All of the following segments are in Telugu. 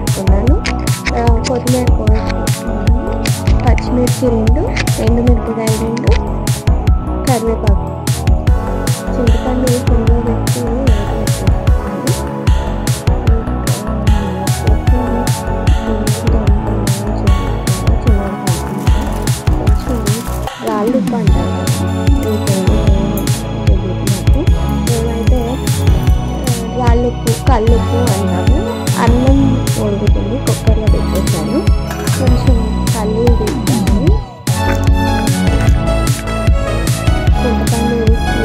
పెట్టుకున్నాను. కొత్తిమీర కోసుకున్నాను, పచ్చిమిర్చి 2, ఎండుమిరపకాయ 2, కరివేపాకు, చింతపండు కుండలో పెట్టి రాళ్ళు ఉప్పు అంటారు. మేమైతే రాళ్ళుప్పు, కల్లుప్పు అంటాము. అన్నం ఉడుకుతుంది, కుక్కర్లో పెట్టేసాను. కొంచెం పల్లీలు తీసుకోవాలి, చింతపండు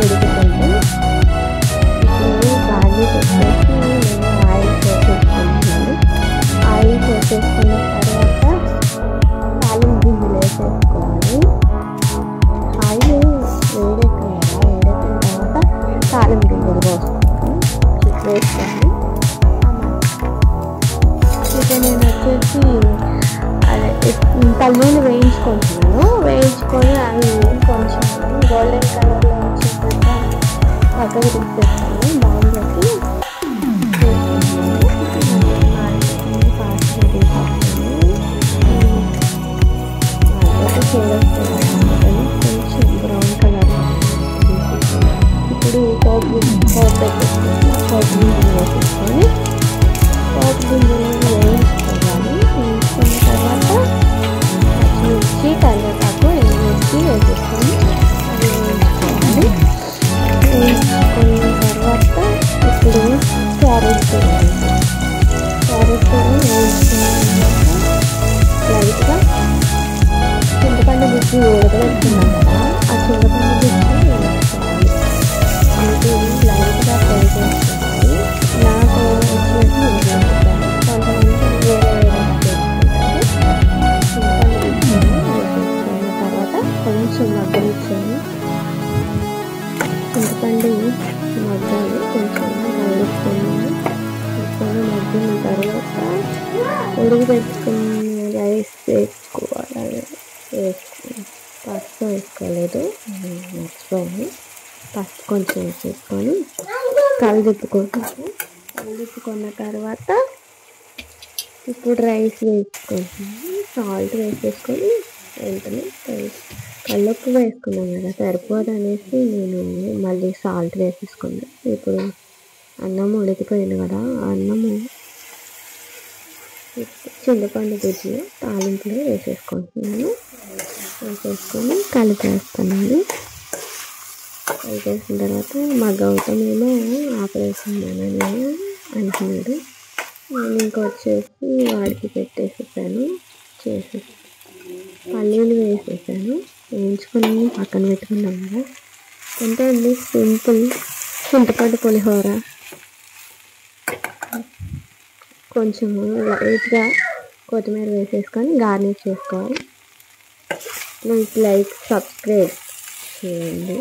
ఉడుకుతుంది. ఇప్పుడు బాగా పెట్టేసి నేను ఆయిల్ పోసేసుకుంటున్నాను. ఆయిల్ పోసేసుకున్న తర్వాత తాలింపు గింజలు వేసేసుకోవాలి. ఆయిల్ వేడెక్కిన తర్వాత తాలింపు గింజలు వేసుకొని ఇక నేను వచ్చేసి అదే పల్లీలు వేయించుకుంటున్నాను. వేయించుకొని అవి కొంచెం గోల్డెన్ కలర్లో వచ్చిన పక్కకు తీసేస్తాను. దాంట్లోకి కొంచెం బ్రౌన్ కలర్. ఇప్పుడు పోపు పెట్టేసుకొని పోపు గింజలు వేసేసుకొని పోపు గింజలు వేయించుకోవాలి. వేయించుకున్న తర్వాత పచ్చిమిర్చి, కరివేపాకు, ఎండుమిర్చి వేసేసుకొని అది వేయించుకోవాలి. వేయించుకున్న తర్వాత ఇప్పుడు క్యారెట్ వేయించుకున్న లైట్గా చింతపండు గుజ్జు ఉడకబెట్టుకున్నాం కదా, ఆ చింతపండు గుజ్జు వేయించుకోవాలి. అది లైట్గా ఫ్రై చేసుకోవాలి. నాకు వచ్చినట్టు కొంతమంది వేరే చేసుకుంటారు. చింతపండు గుజ్జుని వేసేసుకున్న తర్వాత కొంచెం మగ్గనిచ్చాను. చింతపండు మగ్గాలి, కొంచెం కలుపుకున్నాను. మగ్గిన తర్వాత ఉడకబెట్టుకున్న రైస్ వేసుకోవాలి. పసుపు వేసుకోలేదు, మర్చిపోయాను. పసుపు కొంచెం వేసేసుకొని కలిదిప్పుకున్న తర్వాత ఇప్పుడు రైస్ వేసుకుంటున్నాను. సాల్ట్ వేసేసుకొని వెంటనే కల్లుప్పు వేసుకున్నాను కదా, సరిపోదు అనేసి నేను మళ్ళీ సాల్ట్ వేసేసుకున్నాను. ఇప్పుడు అన్నం ఉడికిపోయింది కదా, అన్నము చింతపండు గుజ్జులో తాలింపులో వేసేసుకుంటున్నాను. వేసేసుకొని కలిపేస్తున్నాను. కలిపేసిన తర్వాత మగ్గవుతామేమో ఆపేస్తున్నాను అంటున్నాడు. నేను ఇంకొచ్చేసి వాడికి పెట్టేసేసాను. పల్లీలు వేసేసాను, వేయించుకొని పక్కన పెట్టుకున్నాం కదా. అంతే అండి, సింపుల్ చింతపండు పులిహోర. కొంచెం లైట్గా కొత్తిమీర వేసేసుకొని గార్నిష్ చేసుకోవాలి. ప్లీజ్ లైక్, సబ్స్క్రైబ్ చేయండి.